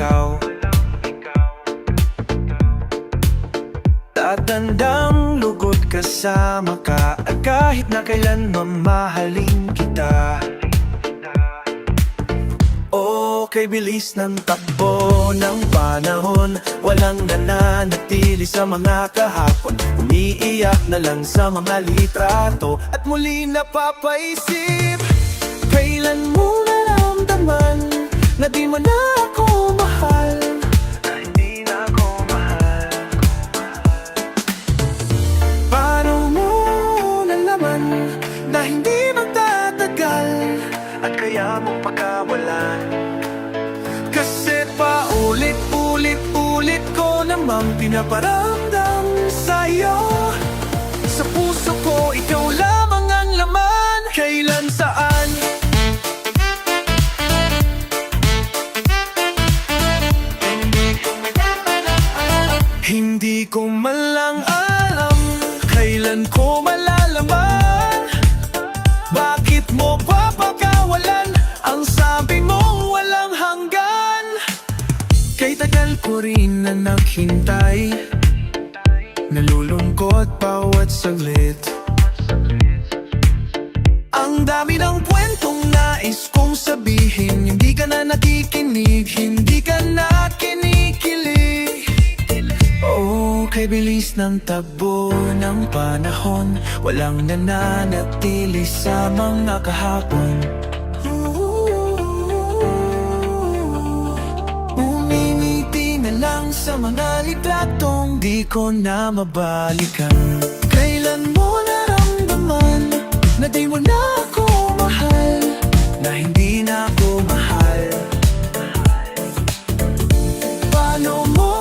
ikaw. Tatandang lugod kasama ka, at kahit na kailan mamahalin kita. Okay, bilis ng takbo ng panahon, walang nananatili sa mga kahapon. Umiiyak na lang sa mga litrato, at muli napapaisip, kailan mo naramdaman na di mo na ako mahal, na hindi na ako mahal. Paano mo nalaman na hindi magtatagal, at kaya mong pagkawalan? Kasi paulit-ulit ko namang pinaparamdam sa'yo. Sa puso ko, ikaw lamang ang laman. Kailan, saan? Hindi ko man lang alam kailan ko malalaman. Bakit mo papakawalan? Ang sabi mo walang hanggan. Kay tagal ko rin na naghintay, nalulungkot bawat saglit. Ang dami ng kwentong nais kong sabihin, hindi ka na nakikinig, hindi ka na kinikilig. Kay bilis ng takbo ng panahon, walang nananatili sa mga kahapon. Umimiti na lang sa mga litratong di ko na mabalikan. Kailan mo naramdaman na di mo na ako mahal, na hindi na ako mahal? Paano mo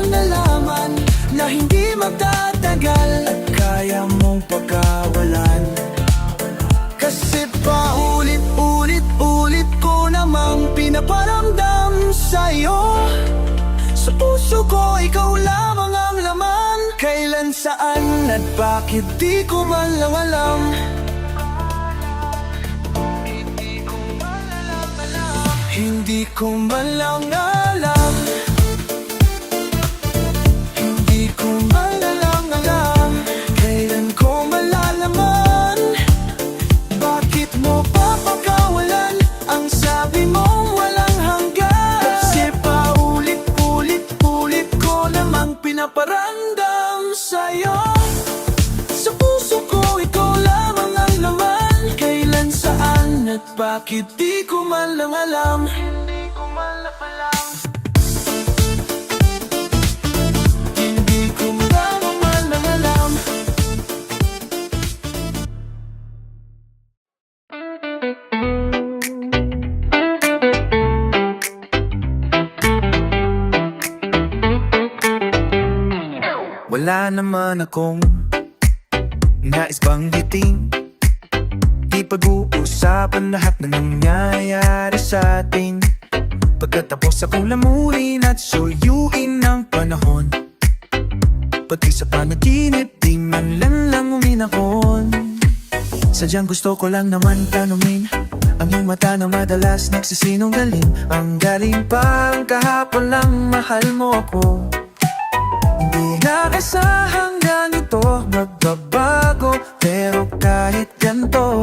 nalaman na hindi magtatagal, at kaya mong pagkawalan? Kasi paulit-ulit ko namang pinaparamdam sa'yo. Sa puso ko, ikaw lamang ang laman. Kailan, saan, at bakit di ko man lang alam. Hindi ko man lang alam. Kailan ko malalaman? Bakit mo papakawalan? Ang sabi mo walang hanggan. Kasi paulit-ulit ko namang pinaparamdam sa'yo. Sa puso ko, ikaw lamang ang laman. Kailan, saan, at bakit di ko man lang alam. Hindi ko man lang alam. Wala naman akong nais banggitin, di pag-uusapan lahat na nangyayari sa atin. Pagkatapos akong lamunin at suyuin ng panahon, pati sa panaginip di man lang uminakon. Sadyang gusto ko lang naman tanungin ang iyong mata na madalas nagsisinungaling. Ang galing pa ang kahapon lang mahal mo ako. Hindi nakasahang ganito magbabago, pero kahit ganito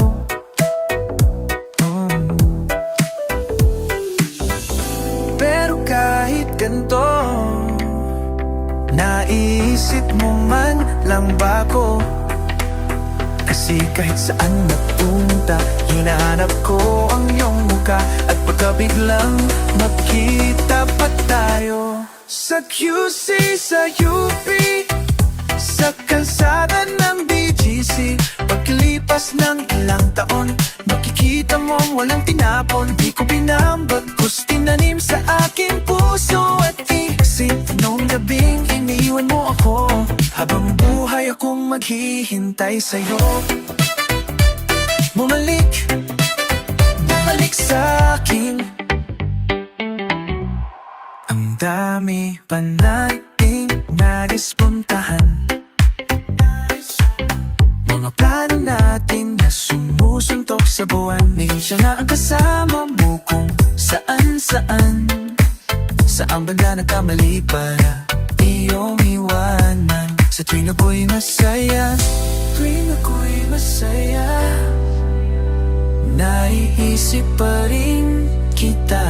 pero kahit ganito, naiisip mo man lang ba ko? Kasi kahit saan napunta, hinahanap ko ang iyong mukha. At pagkabiglang magkita pa tayo sa QC, sa UP, sa kalsada ng BGC. Pagkalipas ng ilang taon, makikita mong walang tinapon. Di ko binambagkus, tinanim sa aking puso at isip. Noong gabing iniwan mo ako, habang buhay akong maghihintay sa'yo. Bumalik sa'kin. Ang dami pa nating nais puntahan, mga plano natin na sumusuntok sa buwan. Minsan na ang kasama mo kung saan-saan. Sa ang banda nagkamali para iyong iwanan. Sa tuwing ako'y masaya, tuwing ako'y masaya, naiisip pa rin kita.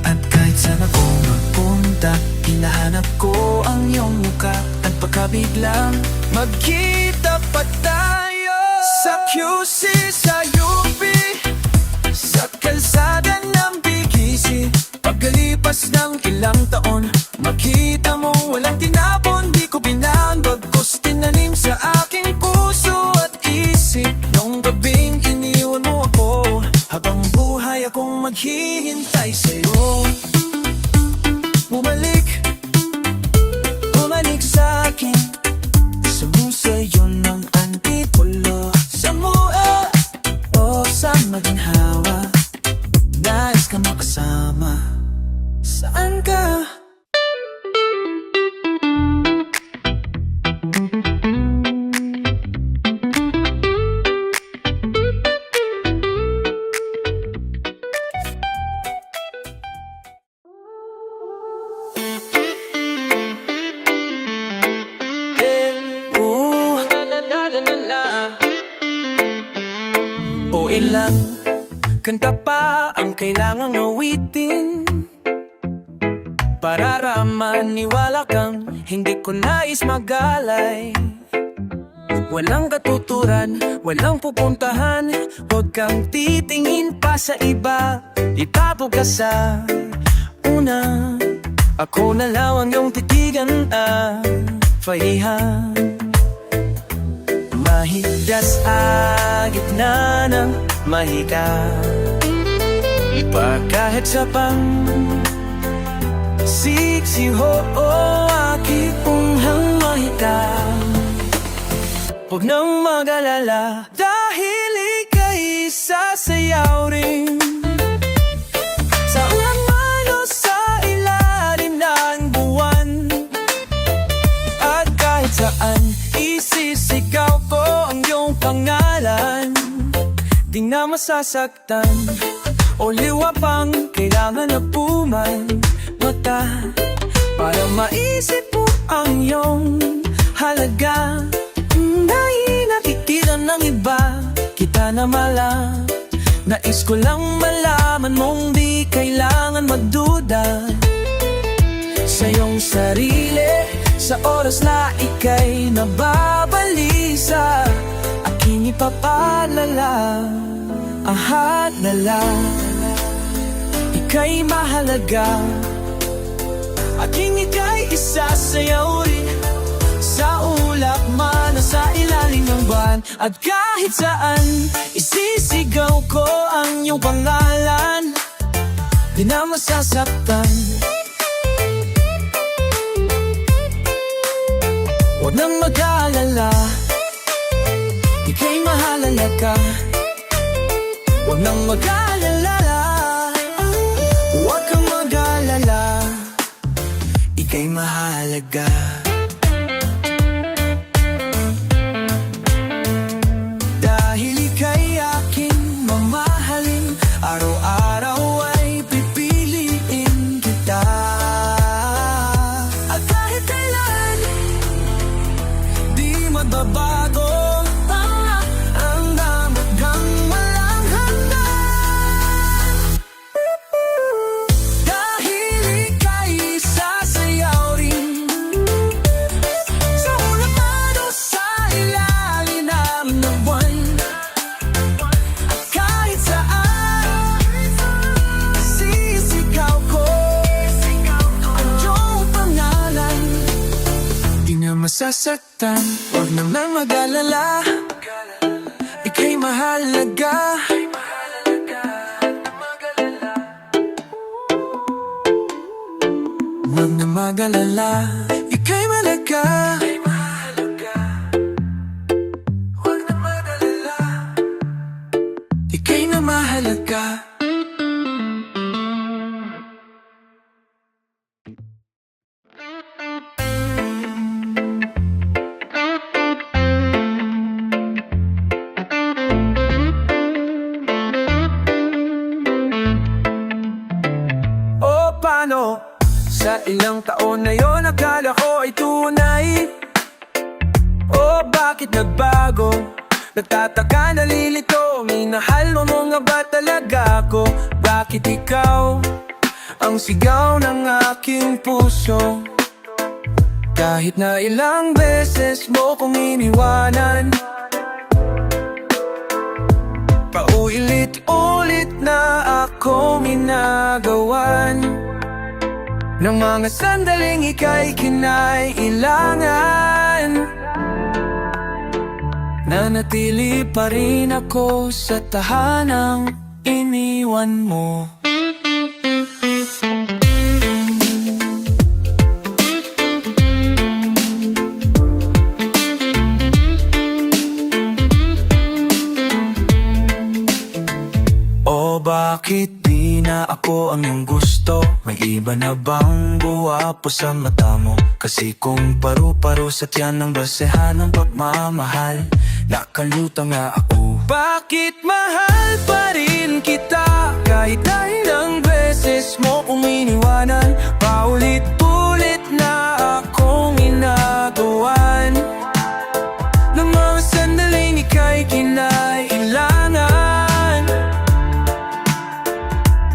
At kahit saan ako magpunta, hinahanap ko ang iyong muka. At pagkabiglang magkita pa tayo sa QC, sa UP, sa kalsada ng BGC. Pagkalipas ng ilang taon, makita mo walang tinapon. Di ko binaan, bagkus tinanim sa aking puso at isip. Nung gabing iniwan mo ako, habang buhay akong maghihintay sa'yo. Bumalik, bumalik sa'kin, sumusayo ng antipolo. Sa mua o sa maginhawa, nais ka makasama. Saan ka? O ilang kanta pa ang kailangang awitin para maniwala kang hindi ko nais magalay. Walang katuturan, walang pupuntahan, huwag kang titingin pa sa iba. Itapo ka sa una, ako na lang ang iyong titigan at pahihan. Mahigdas gitna ng mahika, pa kahit sa pang siksiho o akipong mahika. Huwag nang mag-alala dahil ika'y sasayaw rin sa ulan man o sa ilalim ng buwan. At kahit saan isisigaw ko ang iyong pangalan, di na masasaktan o liwa pang kailangan na mata para maisip mo ang iyong halaga. Dahil nakikita ng iba kita na malang, nais ko lang malaman mong di kailangan magduda sa iyong sarili. Sa oras na ika'y nababalisa, aking ipapalala ang hadala. Ika'y mahalaga, aking ika'y isasayaw rin sa ulap man o sa ilalim ng buwan. At kahit saan isisigaw ko ang iyong pangalan, di na masasaktan. Huwag nang mag-alala, ika'y mahalaga. Huwag nang mag-alala, huwag kang mag-alala, ika'y mahalaga. Dahil ika'y aking mamahalin, araw-araw ay pipiliin kita. At kahit kailan di magbabago ang hanggang walang hanggan. Dahil ika'y sasayaw rin sa ulap man o sa ilalim ng buwan. At kahit saan sisigaw ko ang iyong pangalan, di na masasaktan. Huwag naman mag-alala, ika'y mahalaga. Huwag na mag-alala, ika'y mahalaga. Huwag na mag-alala, ika'y na mahalaga. paano. Sa ilang taon na yon akala ko ay tunay. Oh, bakit nagbago? Nagtataka, nalilito, minahal mo nga ba talaga ako? Bakit ikaw ang sigaw ng aking puso? Kahit na ilang beses mo kong iniwanan, paulit-ulit na ako minagawan ng mga sandaling ika'y kinailangan. Nanatili pa rin ako sa tahanang iniwan mo. O bakit di na ako ang iyong gusto? May iba na bang guwapo sa mata mo? Kasi kung paru-paro sa tiyan ng basehan ng pagmamahal, nakaluta nga ako. Bakit mahal pa rin kita? Kahit na ilang beses mo kong iniwanan, paulit-ulit na akong inagawan ng mga sandaling ika'y kinailangan.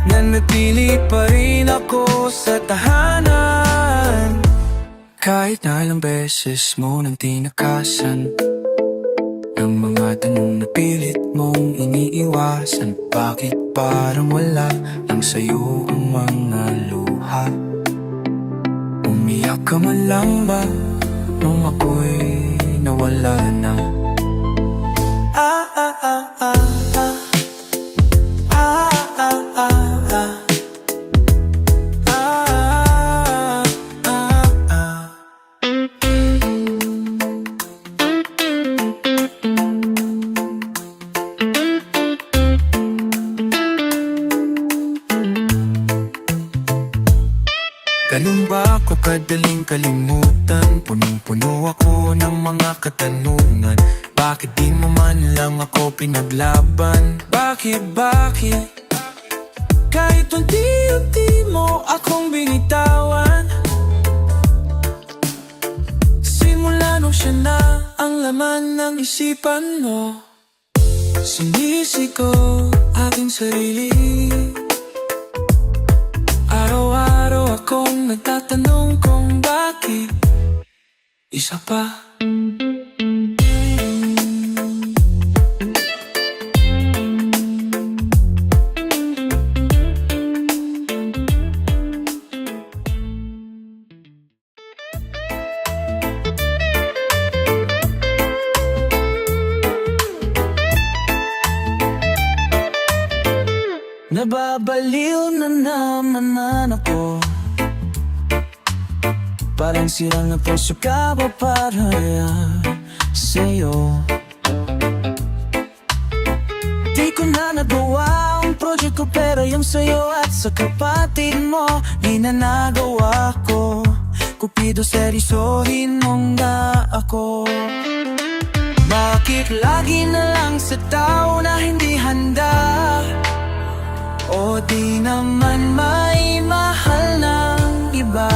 Nanatili pa rin ako sa tahanan, kahit na ilang beses mo nang tinakasan ng mga tanong na pilit mong iniiwasan. Bakit parang wala lang sa'yo ang mga luha? Umiyak ka man lang ba nung ako'y nawala na? Ah, ah, ah, ah, ah. Ah, ah, ah, ah. Ah, ah, ah. Ganun ba ako kadaling kalimutan? Punong-puno ako ng mga katanungan. Bakit di mo man lang ako pinaglaban? Bakit? Kahit unti-unti mo akong binitawan, simula nung siya na ang laman ng isipan mo. Sinisigaw aking sarili, araw-araw akong nagtatanong kung bakit isa pa. Nababaliw na naman ako, parang sirang na puso ka ba para sa'yo? Di ko na nagawa ang project ko, pero yung sa'yo at sa kapatid mo di na nagawa ko. Cupido, seryosohin mo nga ako. Bakit lagi na lang sa tao na hindi handa? O di naman may mahal ng iba?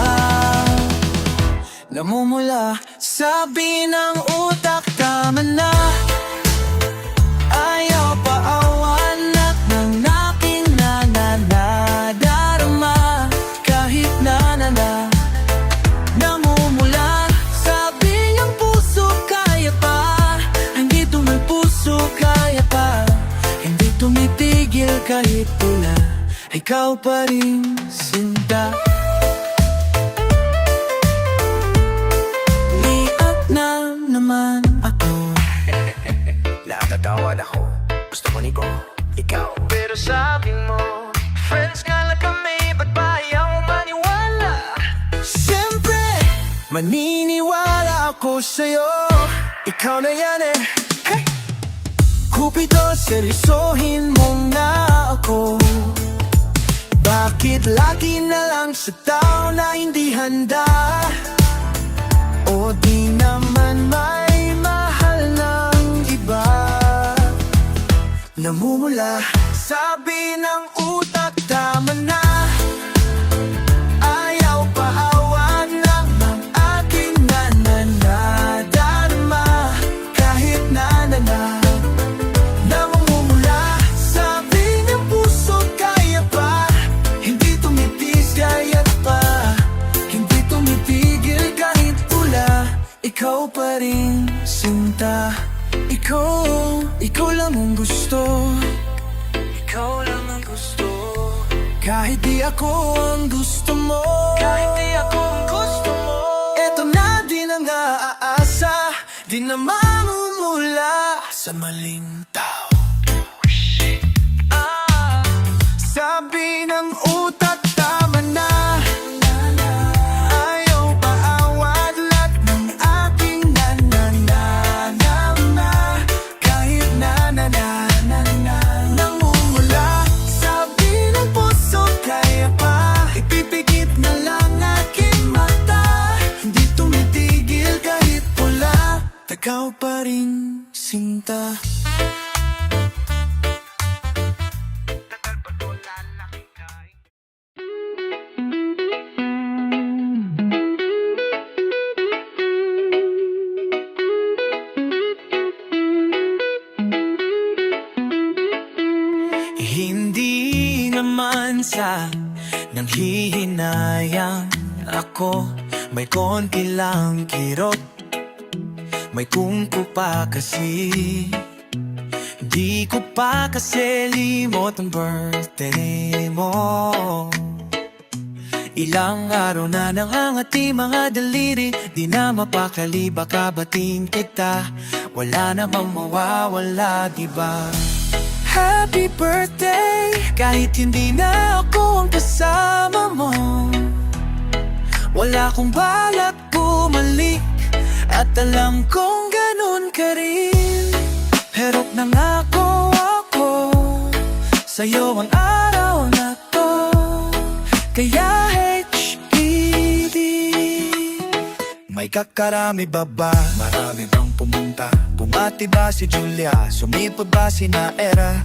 Namumula, sabi ng utak, tama na. Ayaw pa awanak ng aking nananadarama. Kahit na namumula, sabi ng puso, kaya pa. Hindi to may puso, kaya pa. Hindi tumitigil kahit pula, ikaw pa rin sinta. Liat na naman ako. Nakatawad ako, gusto ko niko, ikaw. Pero sabi mo, friends nga lang kami, ba't ba ayaw maniwala? Siyempre, maniniwala ako sa'yo. Ikaw na yan eh. Hey! Cupido, seryosohin mo nga ako. Bakit lagi na lang sa tao na hindi handa? O di naman may mahal ng iba? Namumula, sabi ng utak, tama na. ikaw pa rin sinta. Ikaw lang ang gusto. Ikaw lang ang gusto. Kahit di ako ang gusto mo. Kahit di ako ang gusto mo. Eto na din ang aasa. Di na mamumula sa maling tao. Sabi ng utak, tama na. Ayaw paawat lahat ng aking nananana. Kahit namumula. Sabi ng puso, kaya pa. Ipipigit na lang aking mata. Hindi tumitigil kahit pula. Ikaw pa rin sinta. Hindi naman sa nanghihinayang ako. May konti lang kirot, may kungko pa kasi. Di ko pa kasi limot ang birthday mo. Ilang araw na nangangati mga daliri. Di na mapakali, baka batiin kita. Wala namang mawawala, diba? Happy birthday, kahit hindi na ako ang kasama mo. Wala akong balak bumalik, at alam kong ganun ka rin. Pero nangako ako sa'yo ang araw na to. Kaya HPD. May kakarami ba ba? Marami bang pumunta? Bumati ba si Julia? Sumipot ba si Naera?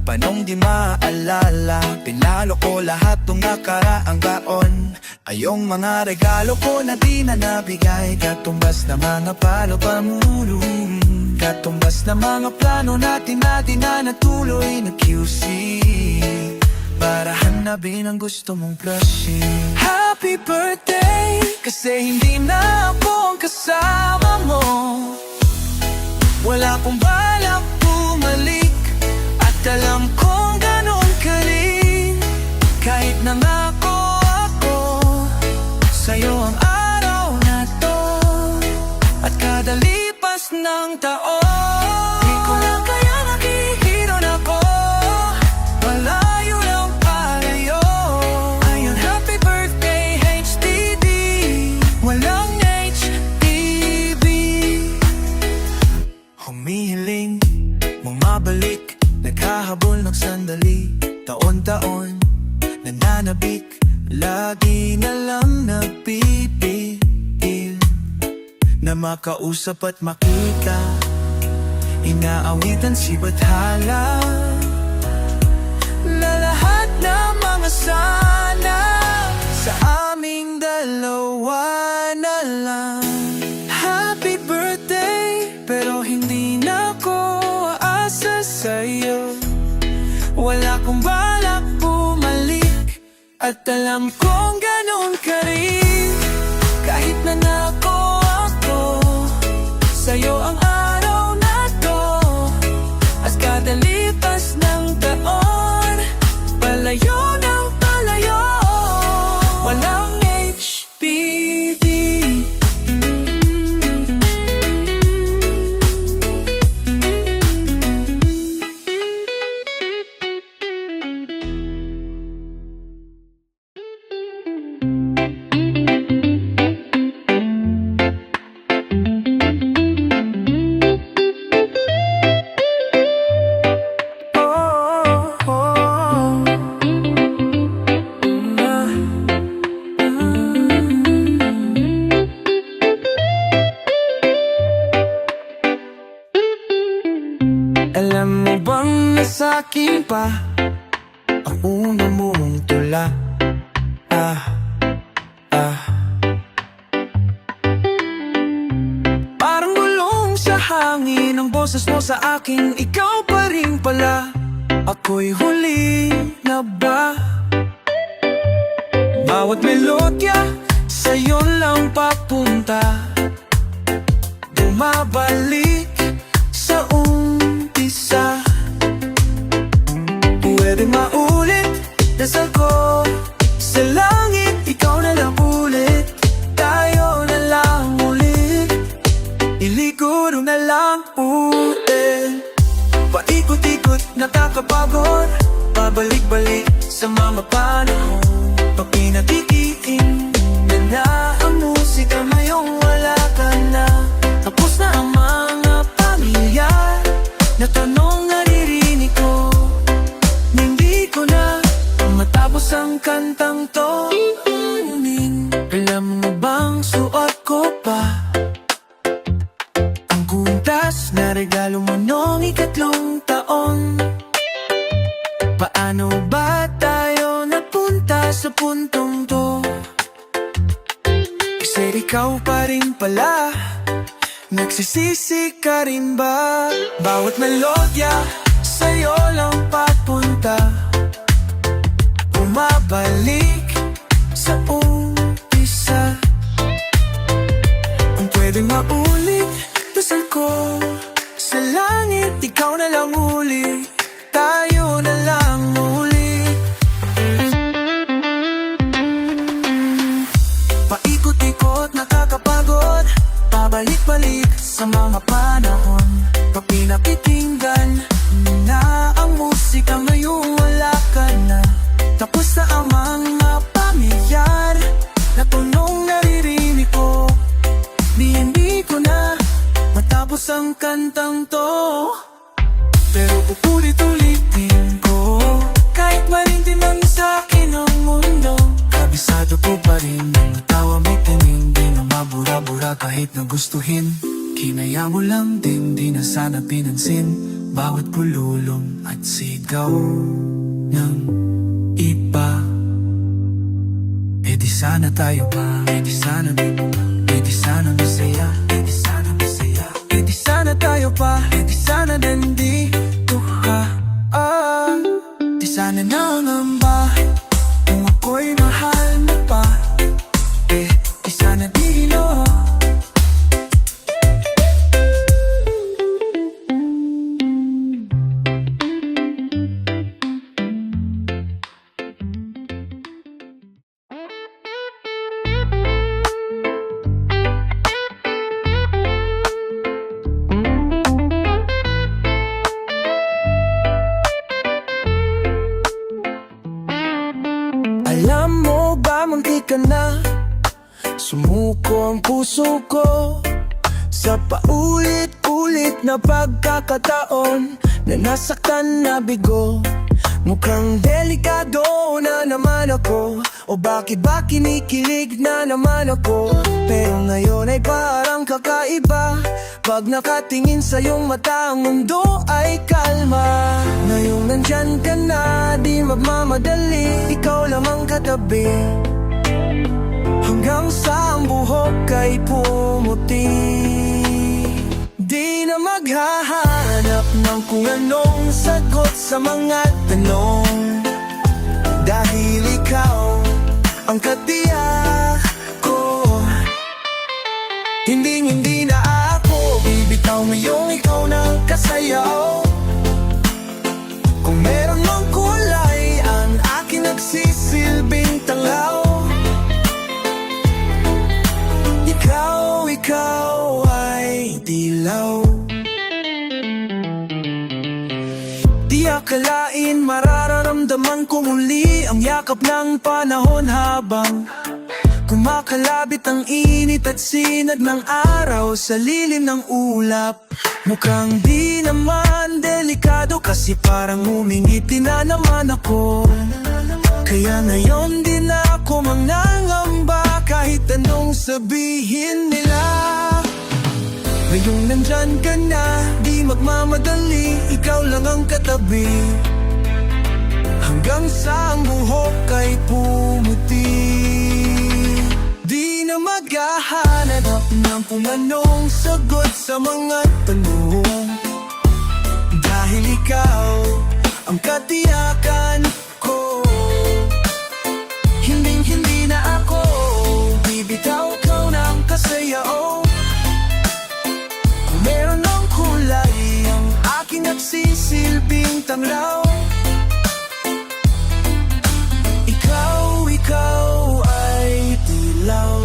Panong di maalala? Pinalo ko lahat ng nakaraang taon. Ayong mga regalo ko na di na nabigay. Katumbas na mga palo pamulong. Katumbas na mga plano natin na di na natuloy na QC. Para hanapin ang gusto mong plushie. Happy birthday, kasi hindi na ako ang kasama mo. Wala akong balak bumalik, at alam kong ganun ka rin. Kahit nangako ako sa'yo ang araw na to, at kada lipas ng taon, di ko na kaya nakikiron ako. Malayo ng palayo. Ayun, happy birthday HDD. Walang HDB. Humihiling, bumabalik, naghahabol ng sandali. Taon-taon, nananabik, lagi na lang nagpipigil na makausap at makita. Inaawitan si Bathala na lahat ng mga sana sa aming dalawa na lang. Happy birthday, pero hindi na ako aasa sa'yo. Wala akong balak bumalik, at alam kong ganun ka rin. Kahit nanako ako sa'yo ang araw na to, at kada lipas ng taon, palayo ng palayo. Walang HPD. Alam mo bang nasa akin pa ang una mong tula? Parang gulong sa hangin ang boses mo sa akin. Ikaw pa rin pala, ako'y huli na ba? Bawat melodya sa'yo lang papunta, Bumabalik sa umpisa. Pwede maulit, dasal ko sa langit, ikaw na lang ulit, tayo na lang ulit, iliguro na lang ulit. Paikot-ikot, nakakapagod, pabalik-balik sa mga panahon. Pag pinatikiin na ang musika, ngayong wala ka na. Tapos na ang mga pamilyar na tanong naririnig ko. Hindi ko na matapos ang kantang to. Alam mo bang suot ko pa ang kuntas na regalo mo noong ikatlong taon? Paano ba tayo napunta sa puntong to? Kasi ikaw pa rin pala, nagsisisi ka rin ba? Bawat melodya sa'yo lang papunta, bumabalik sa umpisa. Kung pwedeng maulit, dasal ko sa langit, ikaw na lang ulit, tayo na lang ulit. Paikot-ikot, nakakapagod, pabalik-balik sa mga panahon. Pag pinakitinggan na ang musika, ngayong wala ka na. Tapos na ang mga pamilyar na tunong naririnig ko. Hindi ko na matapos ang kantang to, pero ulit-ulitin ko. Kahit marindi man sa akin ang mundo, kabisado ko pa rin ang tawa may tingin. Di na mabura-bura kahit na gustuhin. Kinaya mo lang din, di na sana pinansin bawat pululong at sigaw ng iba. Eh di sana tayo pa, eh di sana dito, eh di sana masaya, eh di sana masaya, eh di sana tayo pa, eh di sana din dito ha. Di sana nangamba kung ako'y mahal mo pa, eh di sana dilo. Alam mo ba, munti ka na sumuko ang puso ko sa paulit-ulit na pagkakataon na nasaktan na bigo. Mukhang delikado na naman ako, o bakit ba kinikilig na naman ako? Pero ngayon ay parang kakaiba, pag nakatingin sa iyong mata, ang mundo ay kalma. Ngayong nandyan ka na, di magmamadali, ikaw lang ang katabi, hanggang sa ang buhok ay pumuti. Di na maghahanap ng kung anong sagot sa mga tanong, dahil ikaw ang katiyak ko. Hindi na ako bibitaw, ngayong ikaw na kasayaw. Kung meron mang kulay, ang akin nagsisilbing tanglaw. Ikaw ay dilaw. Di akalain mararamdaman ko muli ang yakap ng panahon habang kumakalabit ang init at sinag ng araw sa lilim ng ulap. Mukhang di naman delikado kasi parang humingiti na naman ako. Kaya ngayon din ako mangangamba kahit anong sabihin nila. Ngayong nandyan ka na, di magmamadali, ikaw lang ang katabi, hanggang sa ang buhok ay pumuti. Di na maghahanap ng kung anong sagot sa mga tanong, dahil ikaw ang katiyakan ko. Hindi na ako bibitaw, ikaw na ang kasayaw. tanglaw. Ikaw ay dilaw.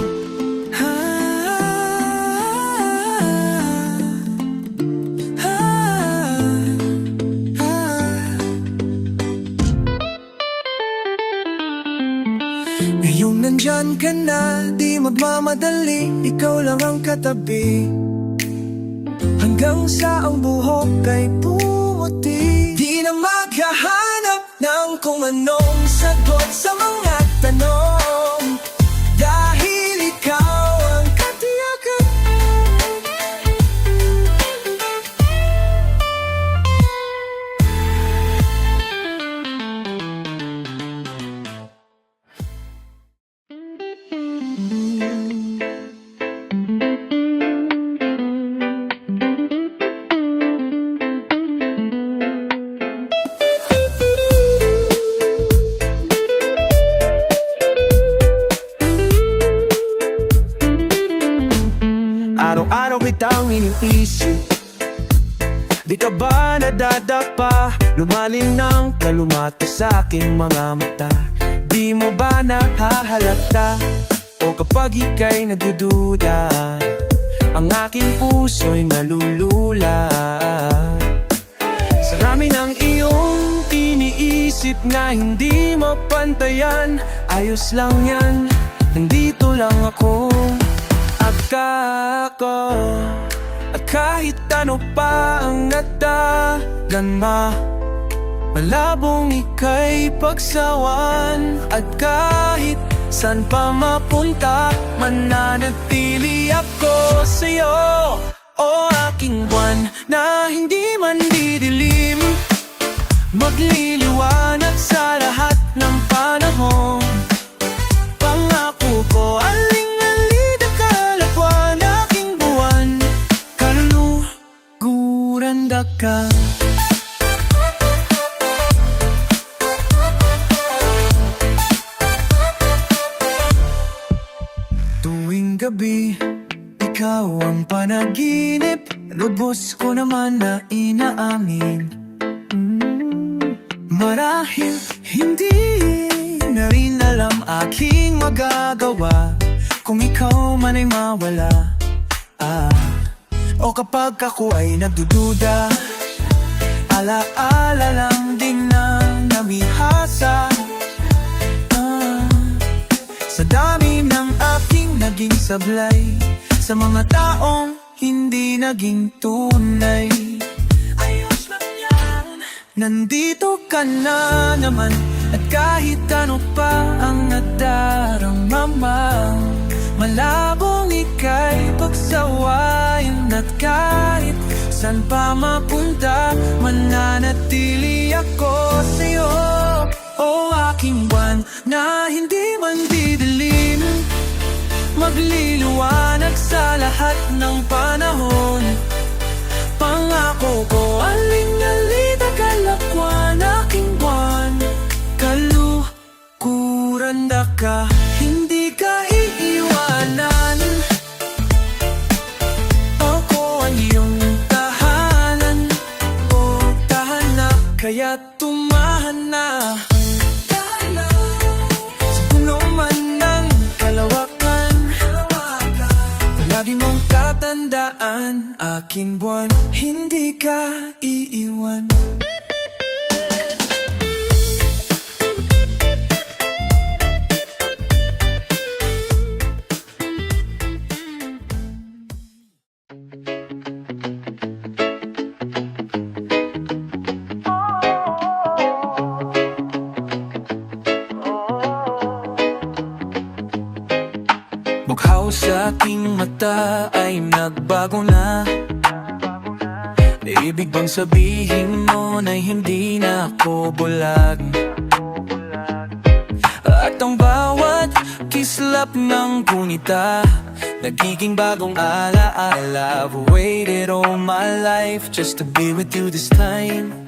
Ngayong nandyan ka na, di magmamadali, ikaw lang ang katabi. Hanggang sa ang buhok ay pumuti, di na maghahanap ng kung anong sagot sa mga tanong, dahil ikaw ang katiyakan. Araw-araw kitang iniisip, di ka ba nadadapa? Lumalim ng kalumata sa aking mga mata. Di mo ba nahahalata? O kapag ika'y nagdududa, ang aking puso'y nalulula. Sa dami ng iyong iniisip na hindi mapantayan, ayos lang yan, nandito lang ako. At kahit ano pa ang nadaganma, malabong ika'y pagsawan. At kahit saan pa mapunta, mananatili ako sa'yo. O aking buwan na hindi man didilim, magliliwanag sa lahat ng panahon. Pangako ko, ka. Tuwing gabi, ikaw ang panaginip, lubos ko naman na inaamin. Marahil hindi na rin alam aking magagawa kung ikaw man ay mawala. O kapag ako ay nagdududa, alaala lang din ng namihasa. Sa dami ng aking naging sablay, sa mga taong hindi naging tunay, ayos lang yan, nandito ka na naman. At kahit ano pa ang nadarama, malabong ika'y pagsawayan. At kahit saan pa mapunta, mananatili ako sa'yo. O aking buwan na hindi man didilim, magliliwanag sa lahat ng panahon. Pangako ko, aling-alita kalakwan, aking buwan, kalukuranda ka, hindi ka iiwanan. Ako ang iyong tahanan, o tahana, kaya tumahan na. Sa puno man ng kalawakan, lagi mong tatandaan, aking buwan, hindi ka iiwan. Bughaw sa aking mata ay nagbago na. Ibig bang sabihin mo na hindi na ako bulag? At ang bawat kislap ng gunita nagiging bagong alaala. I've waited all my life just to be with you this time.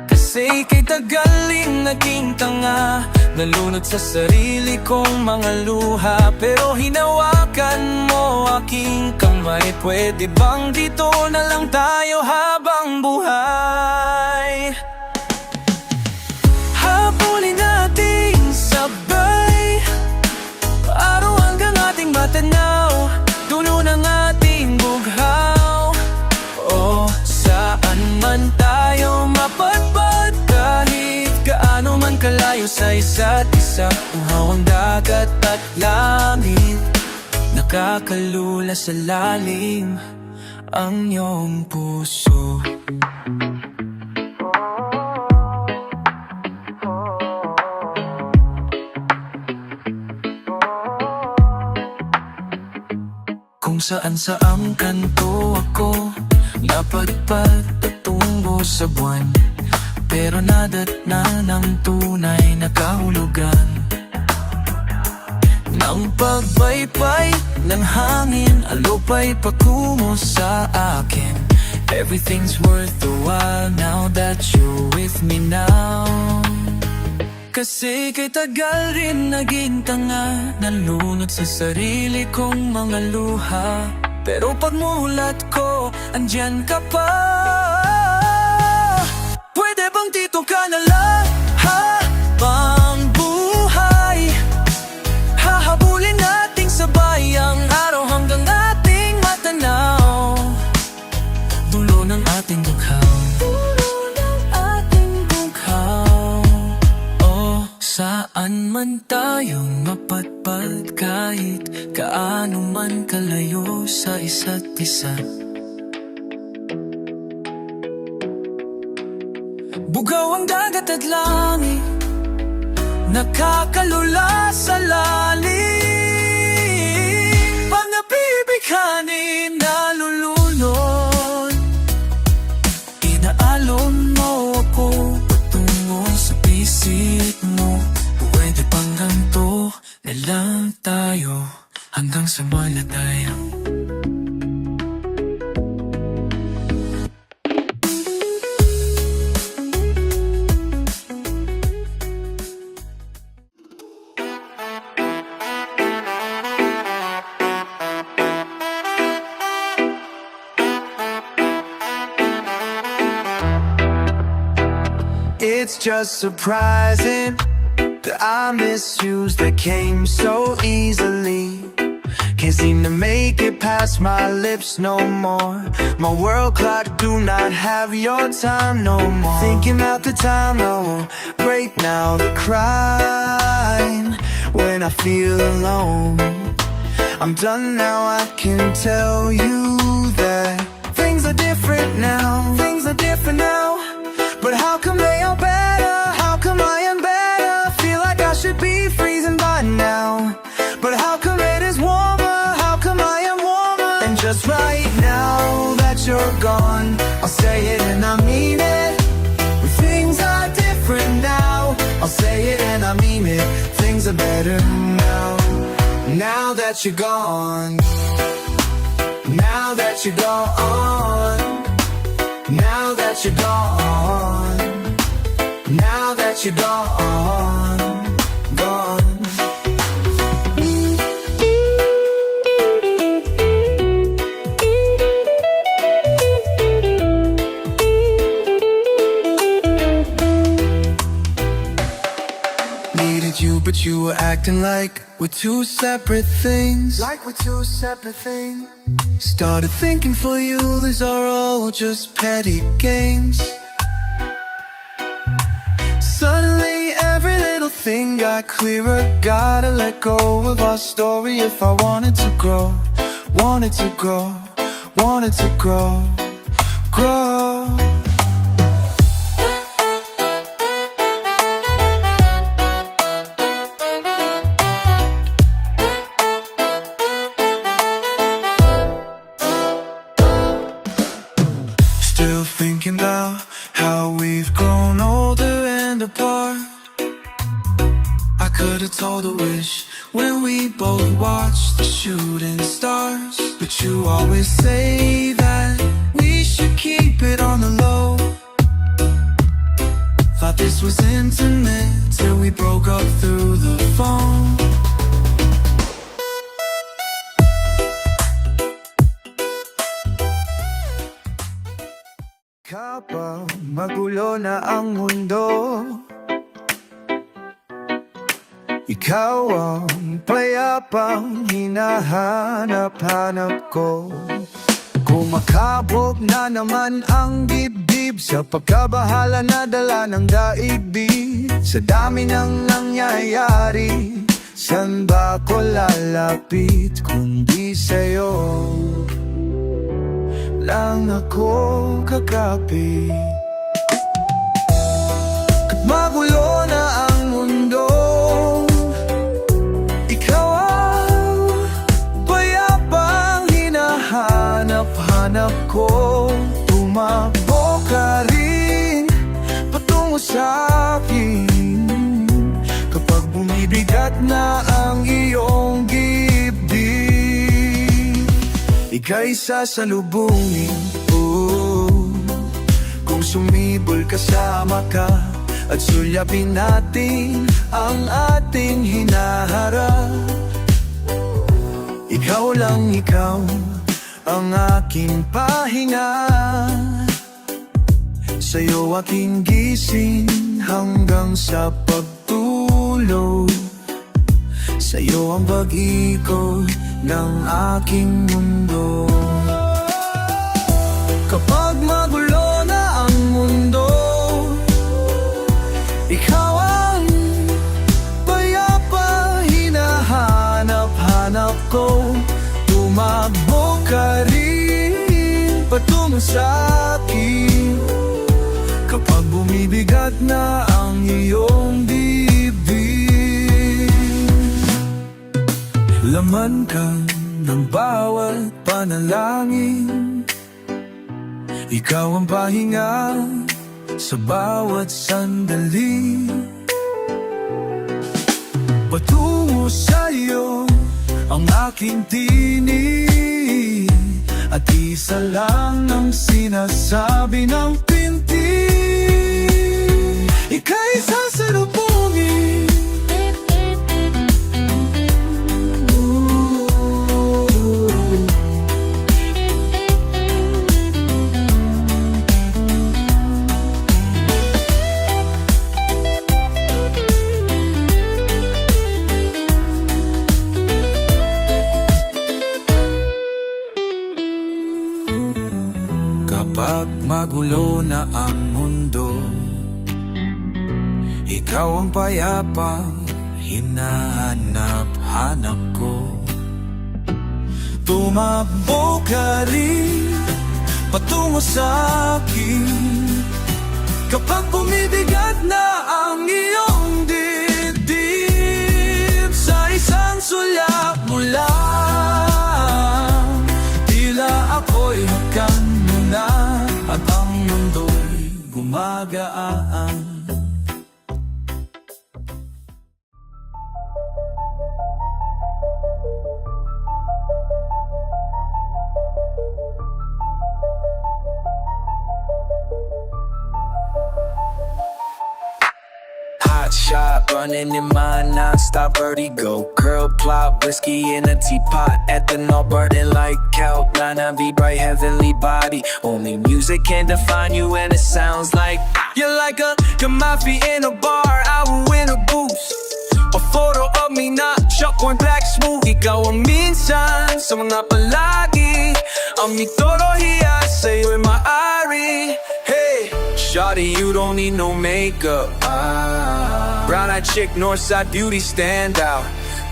Kasi kay tagaling naging tanga, nalunod sa sarili kong mga luha. Pero hinawakan mo aking kamay, pwede bang dito na lang tayo habang buhay? Habulin natin sabay, araw hanggang ating matanaw, dulo ng ating bughaw. O saan man tayo mapadpad, kahit gaano man kalayo sa isa't isa. Uhaw ang dagat at langit, nakakalula sa lalim ang iyong puso. Kung saan-saang kanto ako napadpad patungo sa buwan, pero nadatna ng tunay na kahulugan ng pagbaypay ng hangin, alupay patungo sa akin. Everything's worth the while now that you're with me now. Kasi kay tagal rin naging tanga, nalunod sa sarili kong mga luha. Pero pagmulat ko, andyan ka pa. Pwede bang dito ka na lang habang buhay? Hahabulin nating sabay ang araw hanggang ating matanaw, dulo ng ating bughaw. Saan man tayong mapadpad, kahit kaano man kalayo sa isa't isa. Bugaw ang dagat at langit, nakakalula sa lalim. Pang-ibig kanin nalulunod, inaalon mo ako patungo sa pisit mo. Pwede pang ganito na lang tayo hanggang sa malataya. It's just surprising that I misuse that came so easily. Can't seem to make it past my lips no more. My world clock do not have your time no more. Thinking about the time I won't break now, the crying when I feel alone. I'm done now, I can tell you that things are different now. Things are different now. But how come they are better? How come I am better? Feel like I should be freezing by now. But how come it is warmer? How come I am warmer? And just right now that you're gone, I'll say it and I mean it. Things are different now. I'll say it and I mean it. Things are better now. Now that you're gone. Now that you're gone. Now that you're gone. Now that you're gone. Gone. Needed you, but you were acting like we're two separate things. Like we're two separate things. Started thinking for you, these are all just petty games. Suddenly every little thing got clearer. Gotta let go of our story if I wanted to grow. Wanted to grow. Wanted to grow. Grow. Still thinking about how we've grown older and apart. I could've told a wish when we both watched the shooting stars. But you always say that we should keep it on the low. Thought thought this was intimate till we broke up through the phone. Kapag magulo na ang mundo, ikaw ang payapang hinahanap-hanap ko. Kumakabog na naman ang dibdib sa pagkabahala na dala ng daigdig. Sa dami ng nangyayari, saan ba ko lalapit kundi sa'yo lang ako kakapit. At magulo na ang mundo, ikaw ang payapang hinahanap-hanap ko. Tumakbo ka rin patungo sa'kin kapag bumibigat na ang iyong dibdib. Ika'y sasalubungin, kung sumibol kasama ka at sulyapin natin ang ating hinaharap. Ikaw lang ikaw ang aking pahinga, sa'yo aking gising hanggang sa pagtulog. Sa'yo ang pag-ikot ng aking mundo. Kapag magulo na ang mundo, ikaw ang payapa hinahanap-hanap ko. Tumakbo ka rin patungo sa'kin kapag bumibigat na ang iyong dibdib. Laman ka ng bawat panalangin, ikaw ang pahinga sa bawat sandali. Patungo sa'yo ang aking tinig, at isa lang ang sinasabi ng pintig. Ika'y sasalubungin, kapag magulo na ang mundo, ikaw ang payapang hinahanap-hanap ko. Tumakbo ka rin patungo sa'kin kapag bumibigat na ang iyong dibdib. Sa isang sulyak mo lang, tila ako'y hakan na at ang mundo'y gumagaan. Hot shot, running in my non-stop vertigo. Curl plot, whiskey in a teapot. Ethanol burning like kelp. Nana be bright, heavenly body. Only music can define you, and it sounds like you're like a Kamafi in a bar. I will win a boost. A photo of me not shotgun black smooth. Ikaw ang minsan sa mga palagi. Ang mitolohiya sa'yo'y maari. Hey, shawty, you don't need no makeup. Brown-eyed chick, Northside beauty stand out.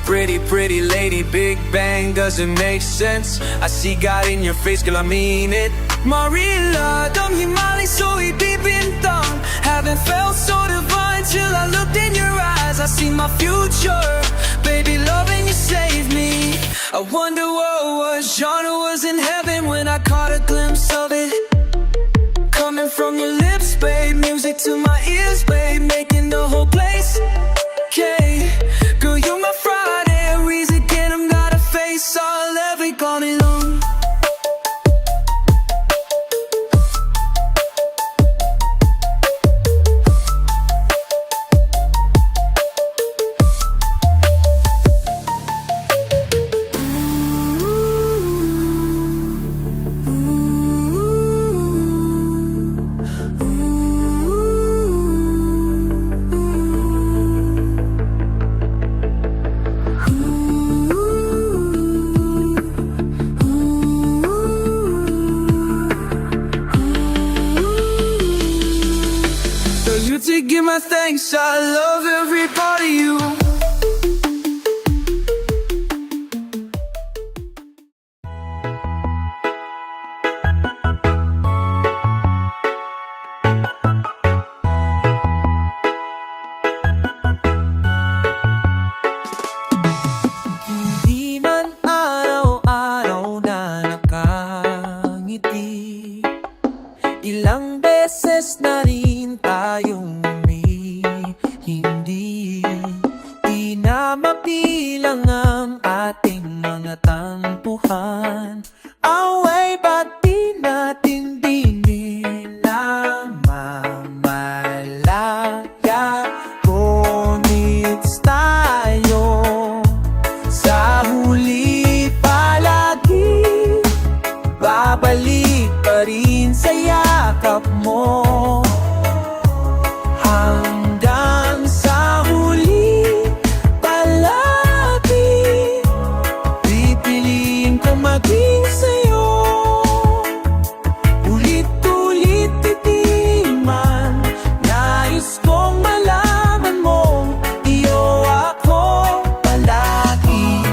Pretty, pretty lady, Big Bang doesn't make sense. I see God in your face, girl, I mean it. Marilla, dam himali so ibibintang. Haven't felt so divine till I looked in your eyes. I see my future, baby, loving you saved me. I wonder what was genre was in heaven when I caught a glimpse of it. Coming from your lips, babe, music to my ears, babe, making the whole place. Okay, girl, you're my Friday, reason get 'em got a face all every call me long. give my thanks, I love every part of you. Hindi man araw-araw na nakangiti, ilang beses na rin tayong hindi. Di na mabilang ang ating mga tampuhan. Away ba't di natin mamalaya? Ngunit tayo sa huli palagi babalik pa rin sa yakap mo. Hanggang sa huli palagi pipiliin ko maging sa'yo. Ulit-ulit di man nais kong malaman mo, iyo ako palagi.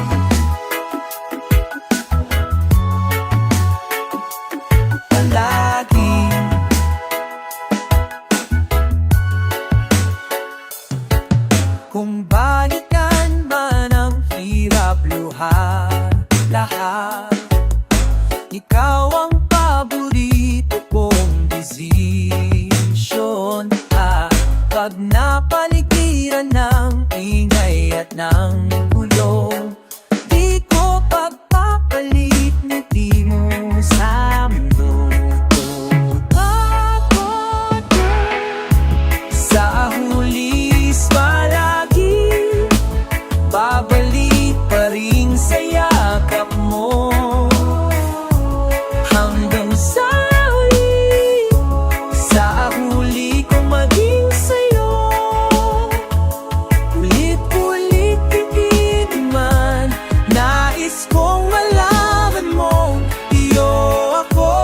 Palagi. Kung balikan man ang hirap luha lahat, ikaw ang paborito kong desisyon. Pag napaligiran ng ingay at ng gulo, di ko pagpapalit na di mo sa mundo. Ako sa huli palagi babalik pa rin sa yakap mo. Hanggang sa huli ko maging sa'yo. Ulit-ulit di man nais kong malaman mo, iyo ako.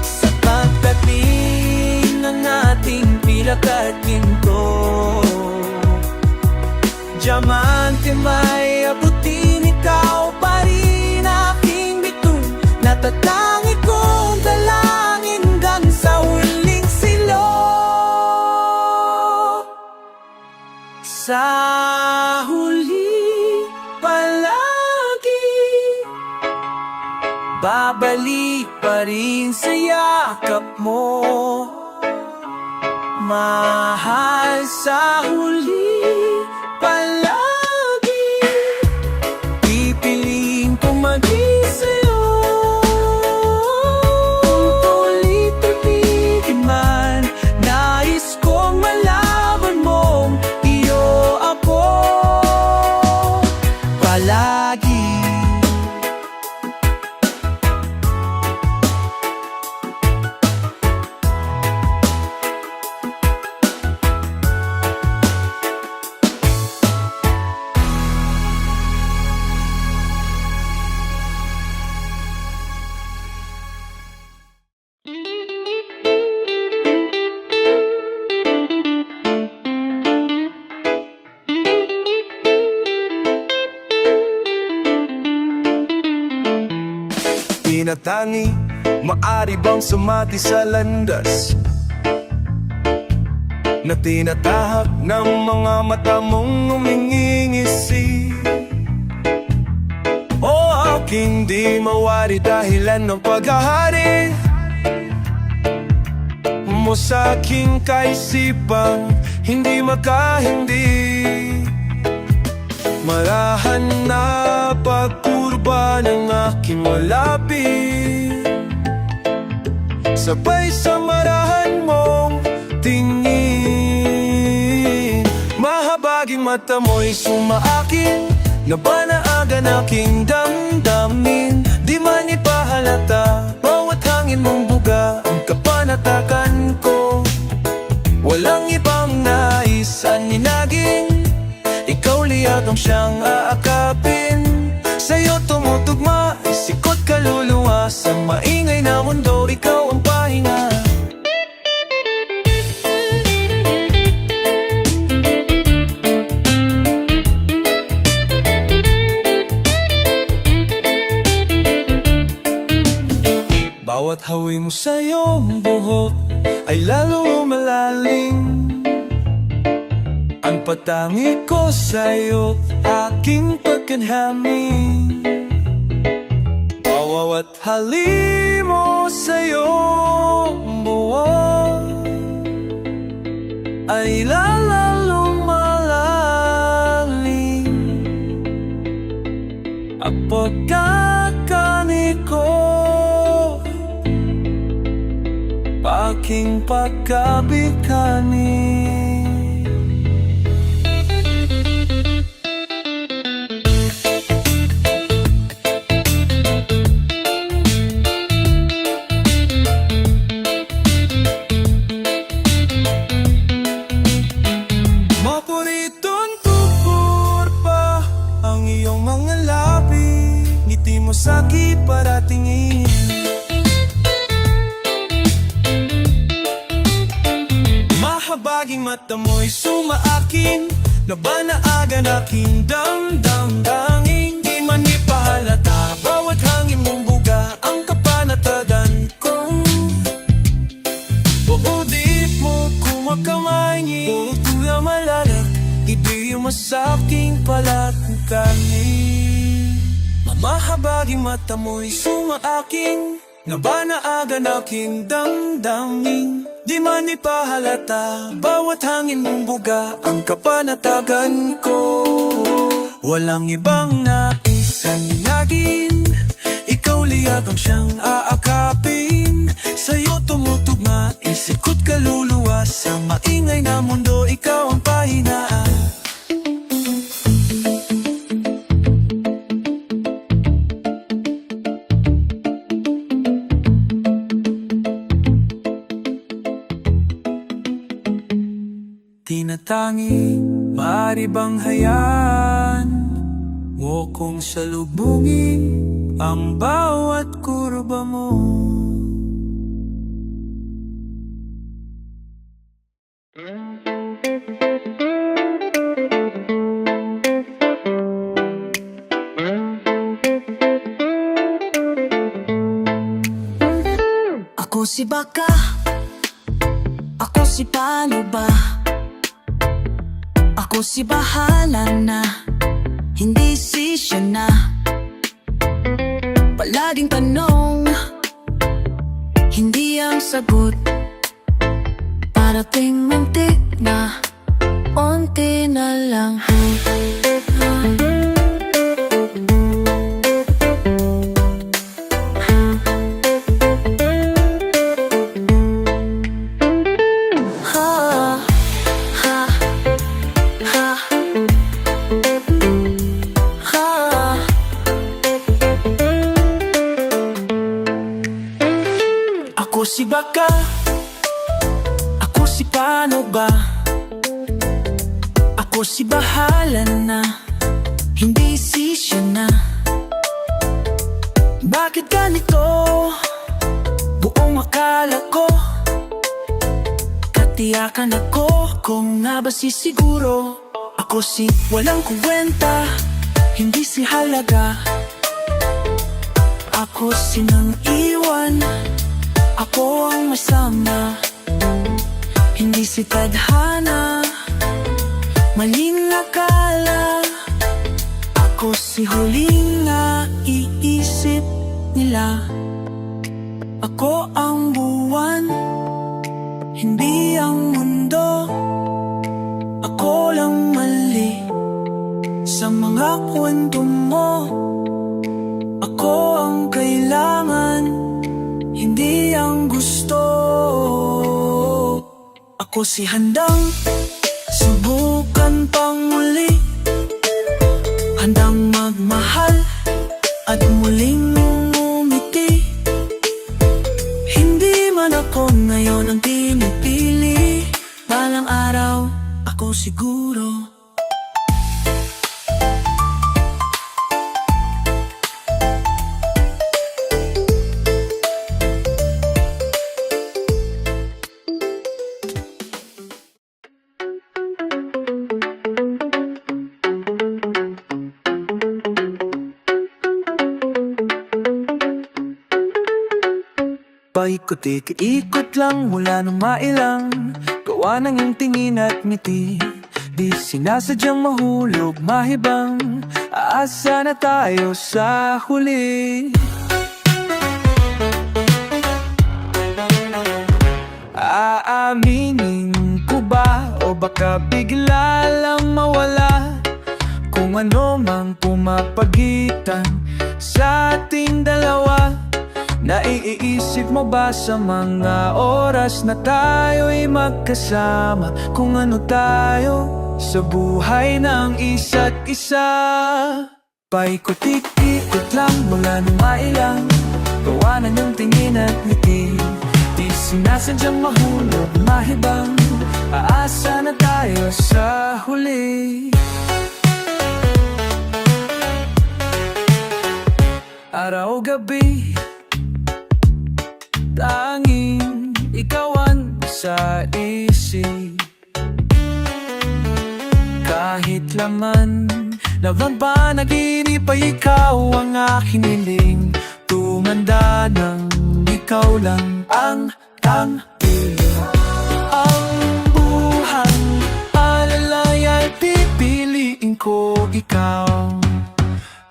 Sa pagdating ng ating pilak at ginto, diamante may abutin, ikaw pa rin aking bituin. Natatangi kong dalangin hanggang sa huling silo. Sa huli palagi babalik pa rin sa yakap mo. Mahal sa huli palagi pipiliin kong maging sa'yo. Ulit-ulit di man nais kong malaman mo, iyo ako palagi. Tinatangi, maari bang sumati sa landas na tinatahak ng mga mata mong umingingisi? O aking di mawari dahilan ng paghahari mo sa aking kaisipang hindi makahindi. Marahan na pagkurba ng aking malapit, sabay sa marahan mong tingin. Mahabaging mata mo'y sumaakin, nabanaagan aking damdamin. Di man ipahalata, bawat hangin mong buga ang kapanatakan ko. Walang ibang nais aninagin, ikaw liyakang siyang aakapin. Sa'yo tumutugma, sikot kaluluwa, sa maingay na mundo, ikaw ang pahinga. Bawat hawig mo sa iyong buhok ay lalo malalim. Ang patangi ko sa'yo, aking pagkanhamin. Bawat halim mo sa iyong buhok ay lalong malalim. Ang pagkakani ko, aking pagkabikani. Mapuritong tupur pa ang iyong mga labi, ngiti mo sa'ki paratingin. Mahabaging mata mo'y sumaakin, nabanaagan aking damdamdangin. Di man ipahalata, bawat hangin mong buga ang kapanatagan ko. Buudip mo kumakamay, buot kuya malalag, ibigay mo sa'king palatangin. Mamahabaging mata mo'y sumaakin, nabanaagan aking damdamin. Di man ipahalata, bawat hangin mong buga ang kapanatagan ko. Walang ibang naisanagin, ikaw liyab ang siyang aakapin. Sa'yo tumutugma, isip ko't kaluluwa, sa maingay na mundo, ikaw ang pahinaan. Tinatangi, maaari bang hayaan mo kong salubungin ang bawat kurba mo? Ako si Baka, ako si paano ba? Ako si bahala na, hindi si siya na. Palaging tanong, hindi ang sagot. Parating muntik na, onti na lang. Ako si Baka, ako si paano ba? Ako si bahala na, hindi si siya na. Bakit ganito? Buong akala ko, katiyakan ako, kung nga ba sisiguro. Ako si walang kuwenta, hindi si halaga. Ako si nang iwan, ako ang masama, hindi si tadhana, maling akala. Ako si huling naiisip nila. Ako ang buwan, hindi ang mundo. Ako lang mali sa mga kwento mo. Ako ang kailangan, hindi ang gusto. Ako si handang subukan pang muli, handang magmahal at muling umiti. Hindi man ako ngayon ang pinipili, balang araw ako siguro. Paikot-ikot lang mula nung mailang gawa ng iyong tingin at ngiti. Di sinasadyang mahulog, mahibang aasa na tayo sa huli. Aaminin ko ba o baka bigla lang mawala kung ano mang pumapagitan sa ating dalawa? Naiisip mo ba sa mga oras na tayo'y magkasama kung ano tayo sa buhay ng isa't isa? Paikot-ikot lang mula nung mailang gawa na niyong tingin at ngiti. Di sinasadyang mahulog, mahibang aasa na tayo sa huli. Araw-gabi tanging ikaw ang sa isip. Kahit laman ng panaginip ay ikaw ang aking hiling. Tumanda ng ikaw lang ang tanging. Ang buhang alalay ay pipiliin ko ikaw.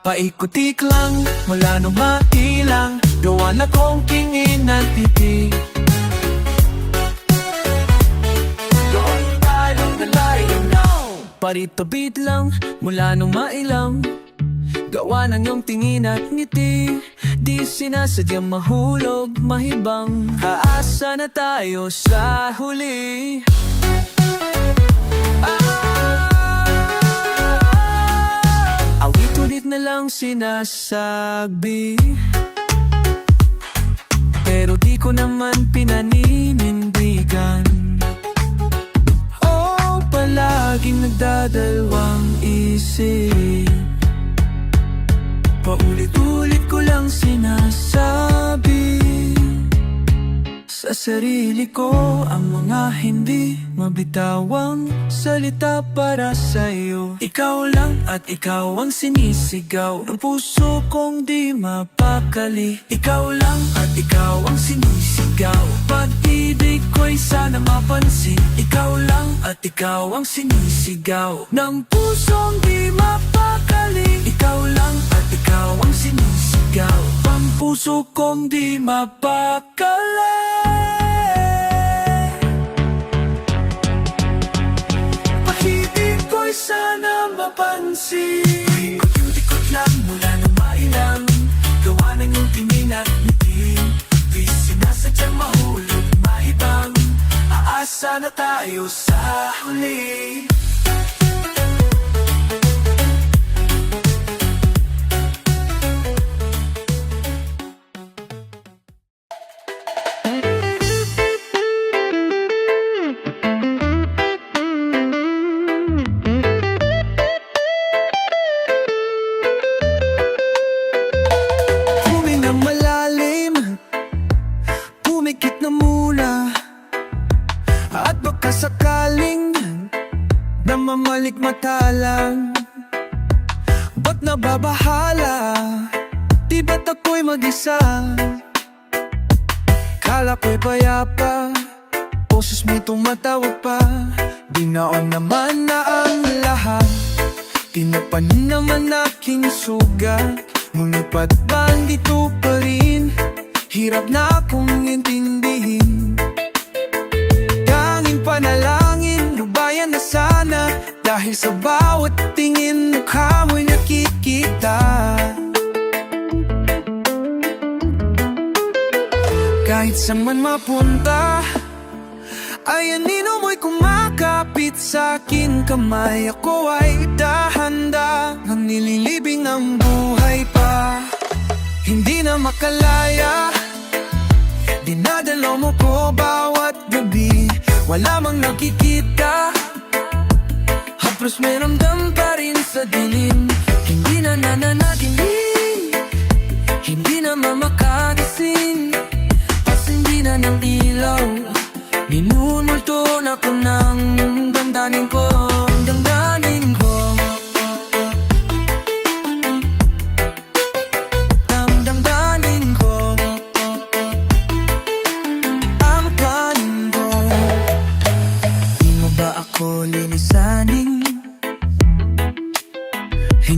Paikutik lang mula nung mailang gawa na kong kingin at titig. Doon tayo nalayo now. Paritobit lang mula nung mailang gawa ng iyong tingin at ngiti. Di sinasadyang mahulog, mahibang aasa na tayo sa huli. Awit-ulit na lang sinasabi, pero di ko naman pinaninindigan. Oh, palaging nagdadalawang isip. Paulit-ulit ko lang sinasabi sa sarili ko ang mga hindi mabitawang salita para sa'yo. Ikaw lang at ikaw ang sinisigaw ng puso kong di mapakali. Ikaw lang at ikaw ang sinisigaw, pag-ibig ko'y sana mapansin. Ikaw lang at ikaw ang sinisigaw ng pusong di mapakali. Ikaw lang at ikaw ang sinisigaw, pampuso kong di mapakali. Pag-ibig ko'y sana mapansin. Ikot-ikot lang mula nung mailang gawa ng iyong tingin at ngiti. Di sinasadyang mahulog, mahibang aasa na tayo sa huli. Namamalikmata lang, ba't nababahala? Di ba't ako'y mag-isa? Kala ko'y payapa, boses mo'y tumatawag pa. Di naon naman na ang lahat, tinapanin naman aking sugat. Ngunit ba't ba andito pa rin? Hirap na akong intindihin. Tanging panalangin, lubayan na sana, dahil sa bawat tingin mukha mo'y nakikita. Kahit saan man mapunta, ay anino mo'y kumakapit sa akin kamay. Ako ay dahanda, nang nililibing ang buhay pa. Hindi na makalaya, dinadalo mo ko bawat gabi. Wala mang nakikita, haplos may ramdam pa rin sa dilim. Hindi na nananaginip, hindi na mamakatisin. Pasindi na ng ilaw, minumulto na ko ng damdamin ko. Damdamin ko, damdamin ko.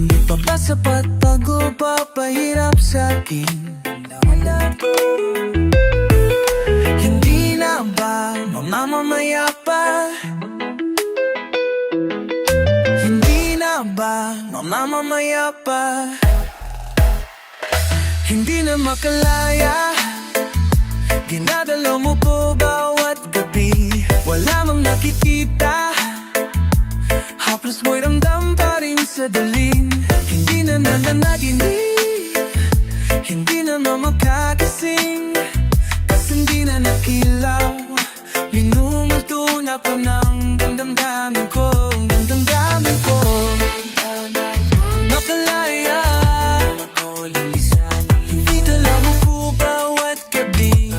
Di pa ba sapat bago papahirap sa'kin? Hindi na ba mamamaya pa? Hindi na ba mamamaya pa? Hindi na makalaya, dinadalo mo po bawat gabi. Wala mang nakikita, haplos mo'y ramdam pa rin sa daling. Hindi na nananaginip, hindi na makakasing, kasi hindi na nakilaw. Minumuto na ko ng damdamin ko, damdamin ko. Makalaya, hindi dala mo po bawat gabi.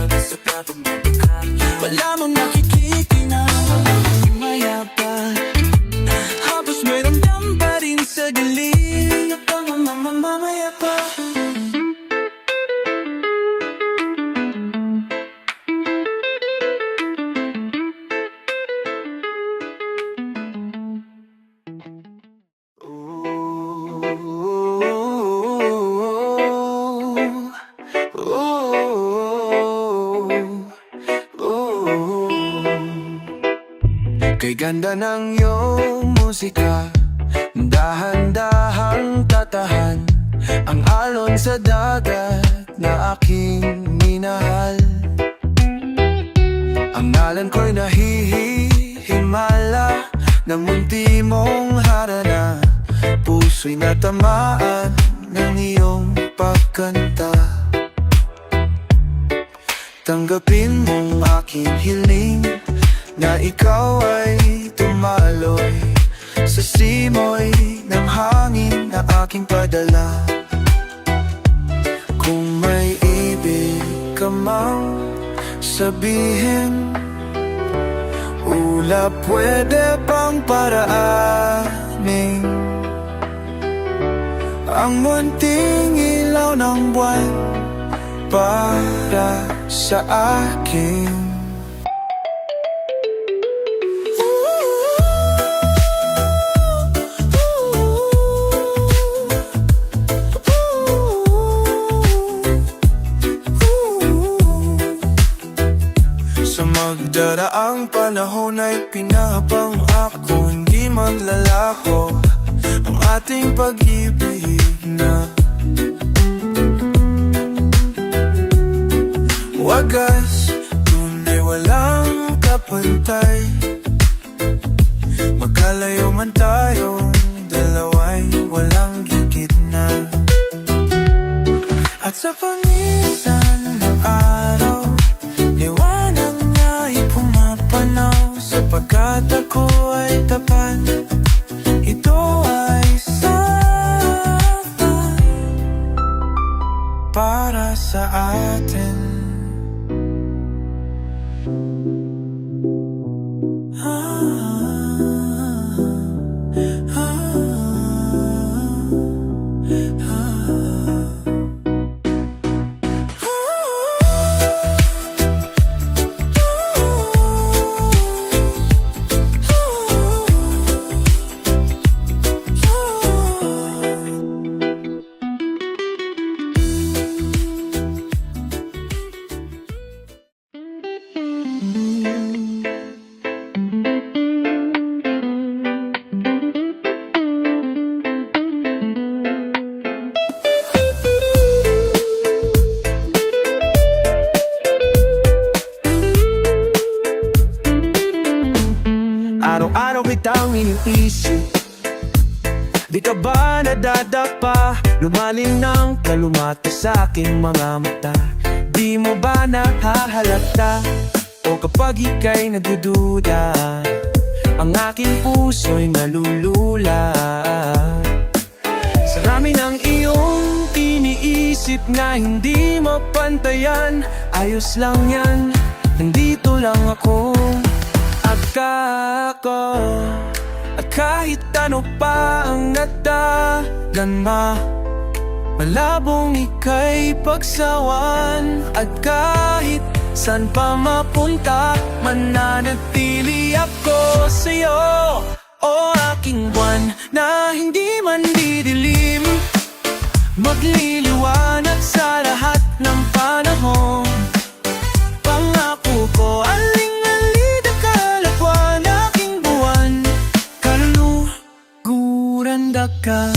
Wala mong nakikita, maya pa, hapos may ramdam pa rin sa galing. Mamamaya pa. Kay ganda ng iyong musika, dahan-dahang tatahan ang alon sa dagat na aking minahal. Ang ngalan ko'y nahihimala ng munti mong harana. Puso'y natamaan ng iyong pagkanta. Tanggapin mong aking hiling na ikaw ay tumaloy sa simoy ng hangin na aking padala. Kung may ibig ka mang sabihin, ulap pwede pang paraanin ang munting ilaw ng buwan para sa akin. Sa magdaraang panahon ay pinahapang ako, hindi maglalako ang ating pag-ibig na wagas, tunay walang kapantay. Magkalayo man tayo, dalawa'y walang gigit na. At sa pangisan ng araw, liwanag niya'y pumapanaw. Sapagkat ako ay tapat, ito ay sapat para sa atin. Araw-araw kitang iniisip, di ka ba nadadapa? Lumalim ng kalumata sa aking mga mata. Di mo ba nahahalata? O kapag ika'y nagdududa, ang aking puso'y nalulula. Sa rami ng iyong iniisip na hindi mapantayan, ayos lang yan, nandito lang ako. At kahit ano pa ang nataganma, malabong ika'y pagsawan. At kahit saan pa mapunta, mananatili ako sa'yo. O aking buwan na hindi man didilim, magliliwanag sa lahat ng panahon. Pangako ko, aling-alida kalakwan, aking buwan, kaluguranda ka.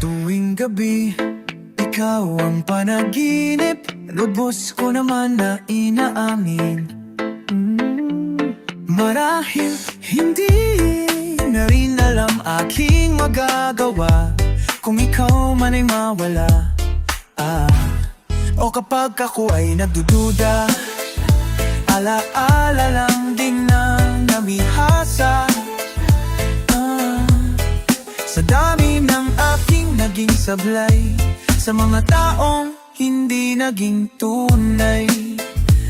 Tuwing gabi, ikaw ang panaginip, lubos ko naman na inaamin. Marahil hindi na rin alam aking magagawa kung ikaw man ay mawala. O kapag ako ay nagdududa, alaala lang din ng namihasa. Sa dami ng aking naging sablay, sa mga taong hindi naging tunay.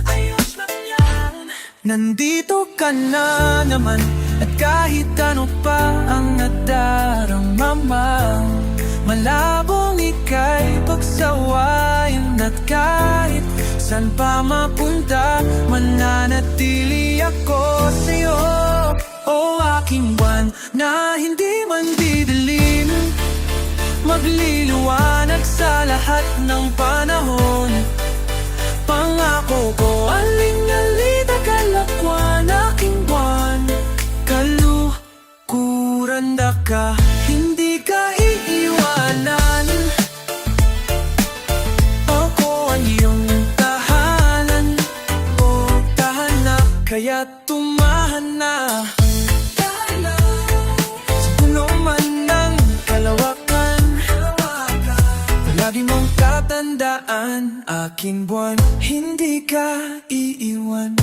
Ayos lang yan, nandito ka na naman, at kahit ano pa ang nadarama, malabong ika'y pagsawayan. At kahit saan pa mapunta, mananatili ako sa'yo. O aking buwan na hindi man didilim, magliliwanag sa lahat ng panahon. Pangako ko, aling-alida kalakwan, aking buwan, kaluguranda ka, hindi ka iiwanan. Ako ang iyong tahanan, o tahana, kaya tumahana. Sa puno man ng kalawakan, lagi mong tatandaan, aking buwan, hindi ka iiwan.